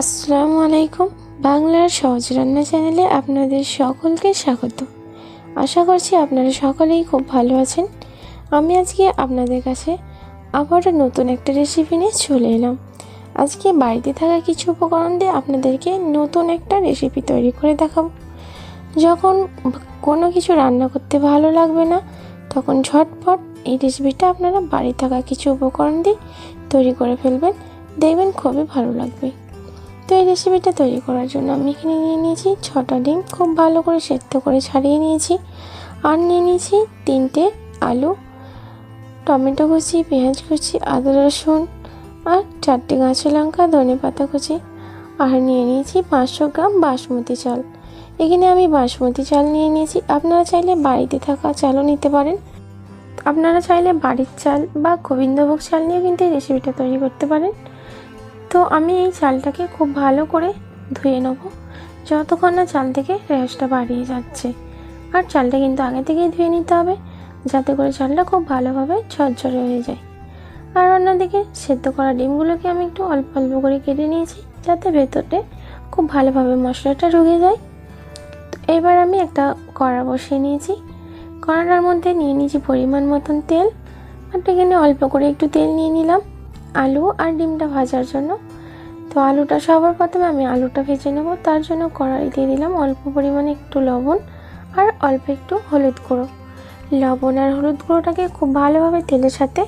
আসসালামু আলাইকুম। বাংলার সহজ রান্না চ্যানেলে আপনাদের সকলকে স্বাগত। আশা করছি আপনারা সকলেই খুব ভালো আছেন। আমি আজকে আপনাদের কাছে আবারও নতুন একটা রেসিপি নিয়ে চলে এলাম। আজকে বাড়িতে থাকা কিছু উপকরণ দিয়ে আপনাদেরকে নতুন একটা রেসিপি তৈরি করে দেখাবো। যখন কোনো কিছু রান্না করতে ভালো লাগবে না, তখন ঝটপট এই রেসিপিটা আপনারা বাড়ি থাকা কিছু উপকরণ দিয়ে তৈরি করে ফেলবেন, দেখবেন খুবই ভালো লাগবে। তো এই রেসিপিটা তৈরি করার জন্য আমি এখানে নিয়ে নিয়েছি 6টা ডিম, খুব ভালো করে সেদ্ধ করে ছাড়িয়ে নিয়েছি। আর নিয়ে নিয়েছি 3টে আলু, টমেটো কুচি, পেঁয়াজ কুচি, আদা রসুন আর 4টে কাঁচা লঙ্কা, ধনেপাতা কুচি। আর নিয়ে নিয়েছি 500 গ্রাম বাসমতি চাল। এখানে আমি বাসমতি চাল নিয়ে নিয়েছি। আপনারা চাইলে বাড়িতে থাকা চালও নিতে পারেন। আপনারা চাইলে বাড়ির চাল বা গোবিন্দভোগ চাল নিয়ে কিন্তু এই রেসিপিটা তৈরি করতে পারেন। তো আমি এই চালটাকে খুব ভালো করে ধুয়ে নেব, যতক্ষণ না চাল থেকে রেশটা বাড়িয়ে যাচ্ছে। আর চালটা কিন্তু আগে থেকেই ধুয়ে নিতে হবে, যাতে করে চালটা খুব ভালোভাবে ঝরঝরে হয়ে যায়। আর অন্যদিকে সেদ্ধ করা ডিমগুলোকে আমি একটু অল্প অল্প করে কেটে নিয়েছি, যাতে ভেতরে খুব ভালোভাবে মশলাটা ঢুকে যায়। তো এবার আমি একটা কড়া বসিয়ে নিয়েছি। কড়াটার মধ্যে নিয়ে নিয়েছি পরিমাণ মতন তেল। আর এখানে অল্প করে একটু তেল নিয়ে নিলাম আলু আর ডিমটা ভাজার জন্য। তো আলুটা সবার প্রথমে আমি আলুটা ভেজে নেব। তার জন্য কড়াই দিয়ে দিলাম অল্প পরিমাণে একটু লবণ আর অল্প একটু হলুদ গুঁড়ো। লবণ আর হলুদ গুঁড়োটাকে খুব ভালোভাবে তেলের সাথে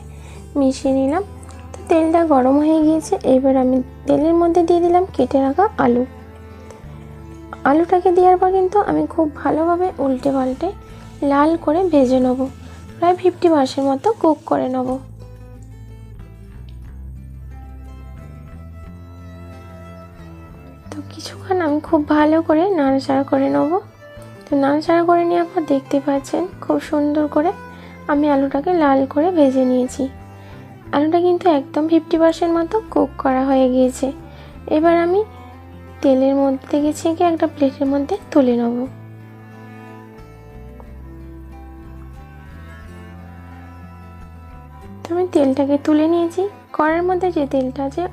মিশিয়ে নিলাম। তো তেলটা গরম হয়ে গিয়েছে। এবার আমি তেলের মধ্যে দিয়ে দিলাম কেটে রাখা আলু। আলুটাকে দেওয়ার পর কিন্তু আমি খুব ভালোভাবে উল্টে পাল্টে লাল করে ভেজে নেব, প্রায় 50% মতো কুক করে নেব। তো কিছুক্ষণ আমি খুব ভালো করে নাড়াচাড়া করে নেব। তো নাড়াচাড়া করে নেওয়ার পর দেখতে পাচ্ছেন খুব সুন্দর করে আমি আলুটাকে লাল করে ভেজে নিয়েছি। আলুটা কিন্তু একদম 50% মতো কুক করা হয়ে গিয়েছে। এবার আমি তেলের মধ্যে থেকে ছেঁকে একটা প্লেটের মধ্যে তুলে নেব। তো আমি তেলটাকে তুলে নিয়েছি। কড়ার মধ্যে যে তেলটা আছে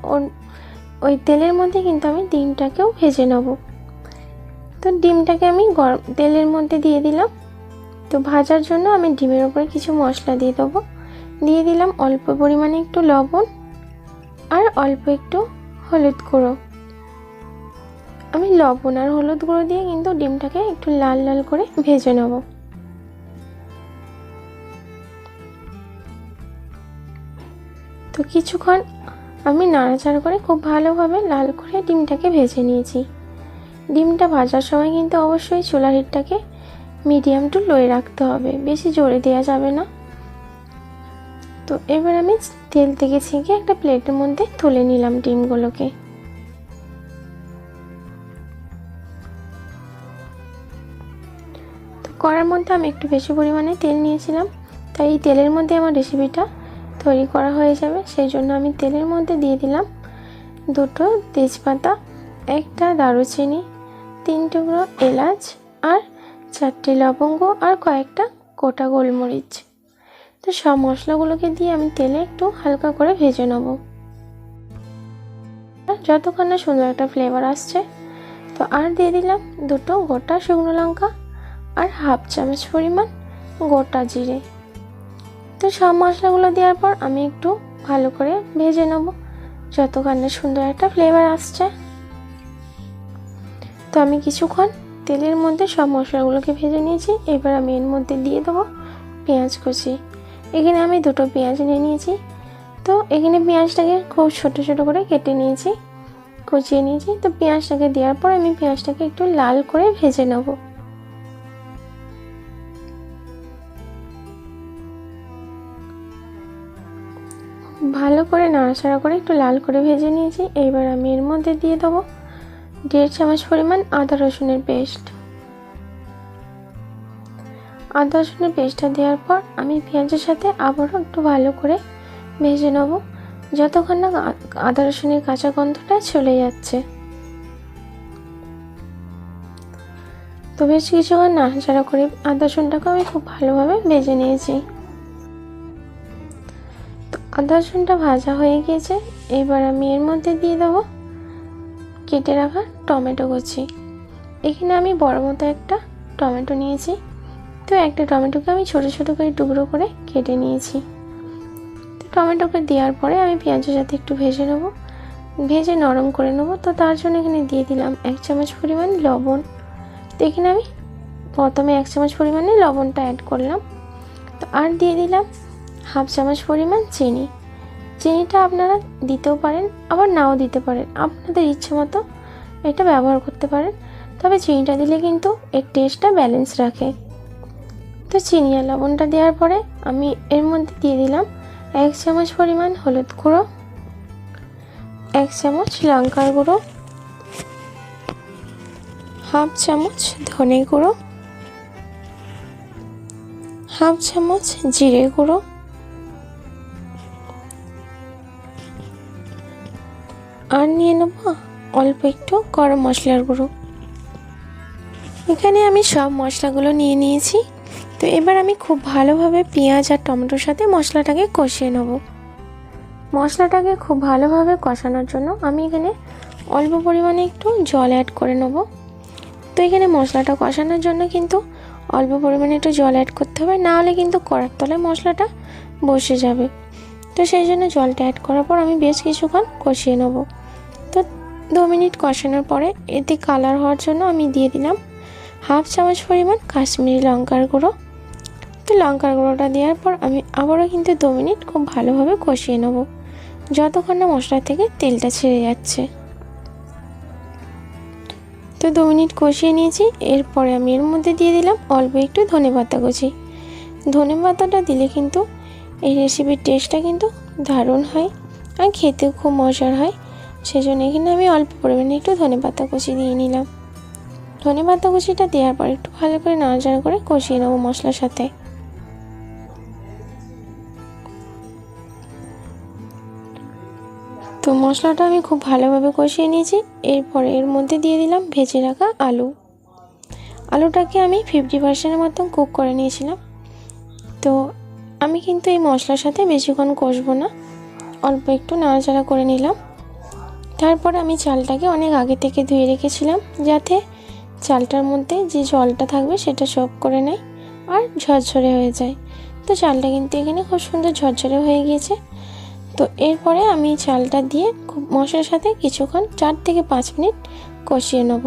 ওই তেলের মধ্যে কিন্তু আমি ডিমটাকেও ভেজে নেব। তো ডিমটাকে আমি গরম তেলের মধ্যে দিয়ে দিলাম। তো ভাজার জন্য আমি ডিমের উপরে কিছু মশলা দিয়ে দেবো। দিয়ে দিলাম অল্প পরিমাণে একটু লবণ আর অল্প একটু হলুদ গুঁড়ো। আমি লবণ আর হলুদ গুঁড়ো দিয়ে কিন্তু ডিমটাকে একটু লাল লাল করে ভেজে নেব। তো কিছুক্ষণ আমি নাড়াচাড়া করে খুব ভালোভাবে লাল করে ডিমটাকে ভেজে নিয়েছি। ডিমটা ভাজার সময় কিন্তু অবশ্যই চুলার হিটটাকে মিডিয়াম টু লোয়ে রাখতে হবে, বেশি জোরে দেওয়া যাবে না। তো এবার আমি তেল থেকে ছেঁকে একটা প্লেটের মধ্যে তুলে নিলাম ডিমগুলোকে। তো কড়ার মধ্যে আমি একটু বেশি পরিমাণে তেল নিয়েছিলাম, তাই এই তেলের মধ্যে আমার রেসিপিটা তৈরি করা হয়ে যাবে। সেই জন্য আমি তেলের মধ্যে দিয়ে দিলাম 2টো তেজপাতা, একটা দারুচিনি, 3 টুকরো এলাচ আর 4টে লবঙ্গ আর কয়েকটা গোটা গোলমরিচ। তো সব মশলাগুলোকে দিয়ে আমি তেলে একটু হালকা করে ভেজে নেব, যতক্ষণ না সুন্দর একটা ফ্লেভার আসছে। তো আর দিয়ে দিলাম 2টো গোটা শুকনো লঙ্কা আর হাফ চামচ পরিমাণ গোটা জিরে। তো সব মশলাগুলো দেওয়ার পর আমি একটু ভালো করে ভেজে নেব, যতক্ষণ না সুন্দর একটা ফ্লেভার আসছে। তো আমি কিছুক্ষণ তেলের মধ্যে সব মশলাগুলোকে ভেজে নিয়েছি। এবার আমি এর মধ্যে দিয়ে দেবো পেঁয়াজ কুচি। এখানে আমি 2টো পেঁয়াজ নিয়ে নিয়েছি। তো এখানে পেঁয়াজটাকে খুব ছোট ছোট করে কেটে নিয়েছি, কুচিয়ে নিয়েছি। তো পেঁয়াজটাকে দেওয়ার পর আমি পেঁয়াজটাকে একটু লাল করে ভেজে নেব। ভালো করে নাড়াচাড়া করে একটু লাল করে ভেজে নিয়েছি। এবার আমি এর মধ্যে দিয়ে দেবো 1.5 চামচ পরিমাণ আদা রসুনের পেস্ট। আদা রসুনের পেস্টটা দেওয়ার পর আমি পেঁয়াজের সাথে আবারও একটু ভালো করে ভেজে নেব, যতক্ষণ না আদা রসুনের কাঁচা গন্ধটা চলে যাচ্ছে। তো বেশ কিছুক্ষণ নাড়াচাড়া করে আদা রসুনটাকে আমি খুব ভালোভাবে ভেজে নিয়েছি। তো আদা রসুনটা ভাজা হয়ে গিয়েছে। এবার আমি এর মধ্যে দিয়ে দেবো কেটে রাখা টমেটো কুচি। এখানে আমি বড় মতো একটা টমেটো নিয়েছি। তো একটা টমেটোকে আমি ছোটো ছোটো করে টুকরো করে কেটে নিয়েছি। তো টমেটোকে দেওয়ার পরে আমি পেঁয়াজের সাথে একটু ভেজে নেবো, ভেজে নরম করে নেবো। তো তার জন্য এখানে দিয়ে দিলাম 1 চামচ পরিমাণ লবণ। তো এখানে আমি প্রথমে 1 চামচ পরিমাণে লবণটা অ্যাড করলাম। তো আর দিয়ে দিলাম 1/2 চামচ পরিমাণ চিনি। চিনিটা আপনারা দিতেও পারেন, আবার নাও দিতে পারেন, আপনাদের ইচ্ছে মতো এটা ব্যবহার করতে পারেন। তবে চিনিটা দিলে কিন্তু এর টেস্টটা ব্যালেন্স রাখে। তো চিনি আর লবণটা দেওয়ার পরে আমি এর মধ্যে দিয়ে দিলাম 1 চামচ পরিমাণ হলুদ গুঁড়ো, 1 চামচ লঙ্কার গুঁড়ো, 1/2 চামচ ধনে গুঁড়ো, 1/2 চামচ জিরে গুঁড়ো, আর নিয়ে নেব অল্প একটু গরম মশলার গুঁড়ো। এখানে আমি সব মশলাগুলো নিয়ে নিয়েছি। তো এবার আমি খুব ভালোভাবে পেঁয়াজ আর টমেটোর সাথে মশলাটাকে কষিয়ে নেব। মশলাটাকে খুব ভালোভাবে কষানোর জন্য আমি এখানে অল্প পরিমাণে একটু জল অ্যাড করে নেব। তো এখানে মশলাটা কষানোর জন্য কিন্তু অল্প পরিমাণে একটু জল অ্যাড করতে হবে, না হলে কিন্তু কড়ার তলায় মশলাটা বসে যাবে। তো সেই জন্য জলটা অ্যাড করার পর আমি বেশ কিছুক্ষণ কষিয়ে নেব। তো 2 মিনিট কষানোর পরে এতে কালার হওয়ার জন্য আমি দিয়ে দিলাম 1/2 চামচ পরিমাণ কাশ্মীরি লঙ্কার গুঁড়ো। তো লঙ্কার গুঁড়োটা দেওয়ার পর আমি আবারও কিন্তু 2 মিনিট খুব ভালোভাবে কষিয়ে নেব, যতক্ষণ না মশলা থেকে তেলটা ছেড়ে যাচ্ছে। তো 2 মিনিট কষিয়ে নিয়েছি। এরপরে আমি এর মধ্যে দিয়ে দিলাম অল্প একটু ধনেপাতা কুচি। ধনেপাতাটা দিলে কিন্তু এই রেসিপির টেস্টটা কিন্তু দারুণ হয় আর খেতেও খুব মজার হয়। সেজন্য এখানে আমি অল্প পরিমাণে একটু ধনেপাতা কুচি দিয়ে নিলাম। ধনেপাতা কুচিটা দেওয়ার পর একটু ভালো করে নাড়াচাড়া করে কষিয়ে নেবো মশলার সাথে। তো মশলাটা আমি খুব ভালোভাবে কষিয়ে নিয়েছি। এরপরে এর মধ্যে দিয়ে দিলাম ভেজে রাখা আলু। আলুটাকে আমি 50% মতন কুক করে নিয়েছিলাম। তো আমি কিন্তু এই মশলার সাথে বেশিক্ষণ কষবো না, অল্প একটু নাড়াচাড়া করে নিলাম। তারপর আমি চালটাকে অনেক আগে থেকে ধুয়ে রেখেছিলাম, যাতে চালটার মধ্যে যে জলটা থাকবে সেটা সোক করে নেয় আর ঝরঝরে হয়ে যায়। তো চালটা কিন্তু এখানে খুব সুন্দর ঝরঝরে হয়ে গিয়েছে। তো এরপরে আমি চালটা দিয়ে খুব মশলার সাথে কিছুক্ষণ 4 থেকে 5 মিনিট কষিয়ে নেব।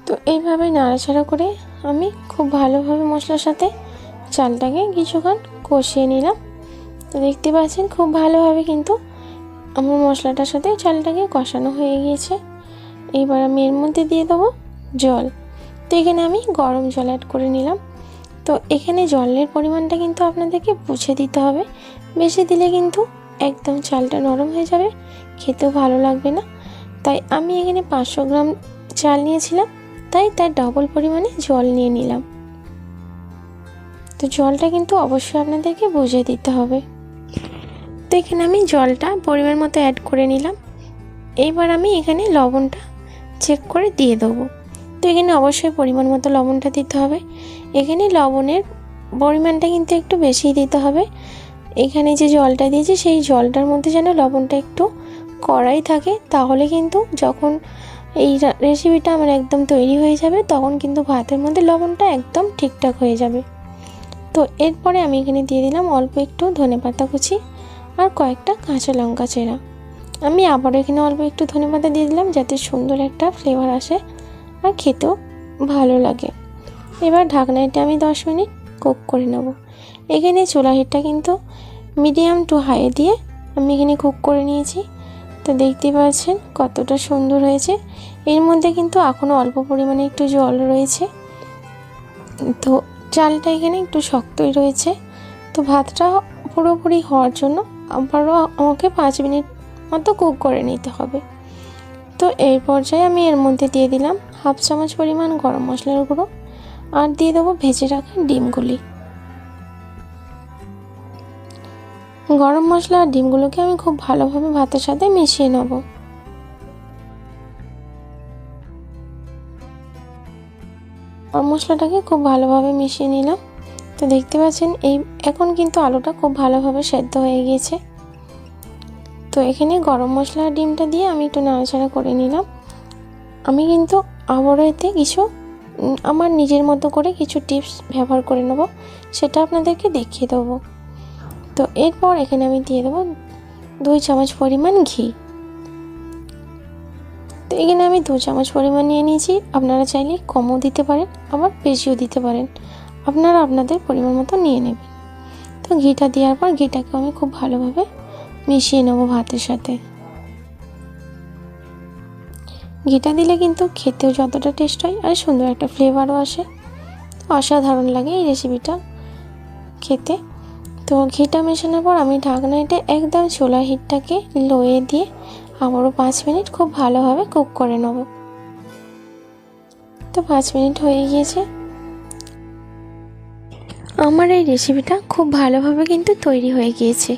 তো এইভাবে নাড়াচাড়া করে আমি খুব ভালোভাবে মশলার সাথে চালটাকে কিছুক্ষণ কষিয়ে নিলাম। তো দেখতে পাচ্ছেন খুব ভালোভাবে কিন্তু আমার মশলাটার সাথে চালটাকে কষানো হয়ে গিয়েছে। এইবার আমি এর মধ্যে দিয়ে দেবো জল। তো এখানে আমি গরম জল অ্যাড করে নিলাম। তো এখানে জলের পরিমাণটা কিন্তু আপনাদেরকে বুঝে দিতে হবে, বেশি দিলে কিন্তু একদম চালটা নরম হয়ে যাবে, খেতেও ভালো লাগবে না। তাই আমি এখানে 500 গ্রাম চাল নিয়েছিলাম, তাই তার ডবল পরিমাণে জল নিয়ে নিলাম। তো জলটা কিন্তু অবশ্যই আপনাদেরকে বুঝে দিতে হবে। তো এখানে আমি জলটা পরিমাণ মতো অ্যাড করে নিলাম। এইবার আমি এখানে লবণটা চেক করে দিয়ে দেবো। তো এখানে অবশ্যই পরিমাণ মতো লবণটা দিতে হবে। এখানে লবণের পরিমাণটা কিন্তু একটু বেশি দিতে হবে। এখানে যে জলটা দিয়েছি সেই জলটার মধ্যে যেন লবণটা একটু কড়াই থাকে, তাহলে কিন্তু যখন এই রেসিপিটা আমার একদম তৈরি হয়ে যাবে তখন কিন্তু ভাতের মধ্যে লবণটা একদম ঠিকঠাক হয়ে যাবে। তো এরপরে আমি এখানে দিয়ে দিলাম অল্প একটু ধনেপাতা কুচি আর কয়েকটা কাঁচা লঙ্কা চেরা। আমি আবারও এখানে অল্প একটু ধনেপাতা দিয়ে দিলাম, যাতে সুন্দর একটা ফ্লেভার আসে আর খেতেও ভালো লাগে। এবার ঢাকনাটা আমি 10 মিনিট কুক করে নেব। এখানে চুলা হিটটা কিন্তু মিডিয়াম টু হাই দিয়ে আমি এখানে কুক করে নিয়েছি। তো দেখতে পাচ্ছেন কতটা সুন্দর হয়েছে। এর মধ্যে কিন্তু এখনও অল্প পরিমাণে একটু জল রয়েছে। তো চালটা এখানে একটু শক্তই রয়েছে। তো ভাতটা পুরোপুরি হওয়ার জন্য আবারও আমাকে 5 মিনিট মতো কুক করে নিতে হবে। তো এই পর্যায়ে আমি এর মধ্যে দিয়ে দিলাম 1/2 চামচ পরিমাণ গরম মশলার গুঁড়ো আর দিয়ে দেবো ভেজে রাখা ডিমগুলি। গরম মশলা আর ডিমগুলোকে আমি খুব ভালোভাবে ভাতের সাথে মিশিয়ে নেব। গরম মশলাটাকে খুব ভালোভাবে মিশিয়ে নিলাম। তো তো দেখতে পাচ্ছেন এখন কিন্তু আলুটা খুব ভালোভাবে সেদ্ধ হয়ে গিয়েছে। তো এখানে গরম মশলা ডিমটা দিয়ে আমি একটু নাড়াচাড়া করে নিলাম। আমি কিন্তু আবারও এতে কিছু আমার নিজের মতো করে কিছু টিপস ব্যবহার করে নেব, সেটা আপনাদেরকে দেখিয়ে দেবো। তো এরপর এখানে আমি দিয়ে দেবো 2 চামচ পরিমাণ ঘি। তো এখানে আমি 2 চামচ পরিমাণ নিয়ে নিয়েছি। আপনারা চাইলে কমও দিতে পারেন, আবার বেশিও দিতে পারেন, আপনারা আপনাদের পরিমাণ মতো নিয়ে নেবেন। তো ঘিটা দেওয়ার পর ঘিটাকে আমি খুব ভালোভাবে মিশিয়ে নেব ভাতের সাথে। ঘিটা দিলে কিন্তু খেতেও যতটা টেস্ট হয় আর সুন্দর একটা ফ্লেভারও আসে। অসাধারণ লাগে এই রেসিপিটা খেতে। তো ঘিটা মেশানোর পর আমি ঢাকনাটা একদম চুলার হিটটাকে লোয়ে দিয়ে আবারও 5 মিনিট খুব ভালোভাবে কুক করে নেব। তো 5 মিনিট হয়ে গিয়েছে। আমার এই রেসিপিটা খুব ভালোভাবে কিন্তু তৈরি হয়ে গিয়েছে।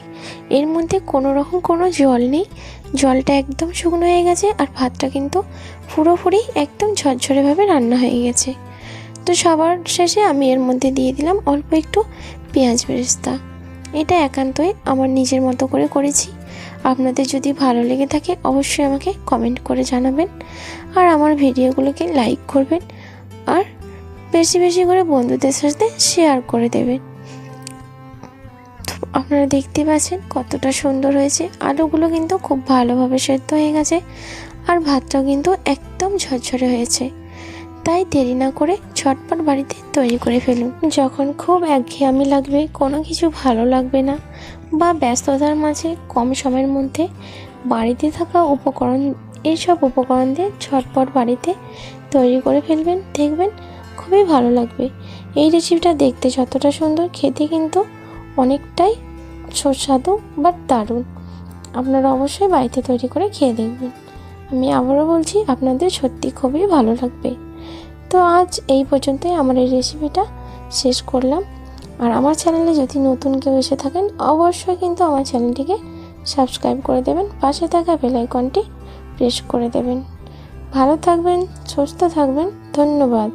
এর মধ্যে কোনো রকম কোনো জল নেই, জলটা একদম শুকনো হয়ে গেছে আর ভাতটা কিন্তু পুরোপুরি একদম ঝরঝরেভাবে রান্না হয়ে গেছে। তো সবার শেষে আমি এর মধ্যে দিয়ে দিলাম অল্প একটু পেঁয়াজ বেরেস্তা। এটা একান্তই আমার নিজের মতো করে করেছি। আপনাদের যদি ভালো লেগে থাকে অবশ্যই আমাকে কমেন্ট করে জানাবেন, আর আমার ভিডিওগুলোকে লাইক করবেন, আর বেশি বেশি করে বন্ধুদের সাথে শেয়ার করে দেবেন। আপনারা দেখতে পাচ্ছেন কতটা সুন্দর হয়েছে। আলুগুলো কিন্তু খুব ভালোভাবে সেদ্ধ হয়ে গেছে আর ভাতটাও কিন্তু একদম ঝরঝরে হয়েছে। তাই দেরি না করে ঝটপট বাড়িতে তৈরি করে ফেলুন। যখন খুব একঘেয়েমি লাগবে, কোনো কিছু ভালো লাগবে না, বা ব্যস্ততার মাঝে কম সময়ের মধ্যে বাড়িতে থাকা উপকরণ, এইসব উপকরণ দিয়ে ঝটপট বাড়িতে তৈরি করে ফেলবেন, দেখবেন খুবই ভালো লাগবে। এই রেসিপিটা দেখতে যতটা সুন্দর, খেতে কিন্তু অনেকটাই সুস্বাদু বা দারুণ। আপনারা অবশ্যই বাড়িতে তৈরি করে খেয়ে দেখবেন। আমি আবারও বলছি, আপনাদের সত্যি খুবই ভালো লাগবে। তো আজ এই পর্যন্তই আমার এই রেসিপিটা শেষ করলাম। আর আমার চ্যানেলে যদি নতুন কেউ এসে থাকেন অবশ্যই কিন্তু আমার চ্যানেলটিকে সাবস্ক্রাইব করে দেবেন, পাশে থাকা বেল আইকনটি প্রেস করে দেবেন। ভালো থাকবেন, সুস্থ থাকবেন, ধন্যবাদ।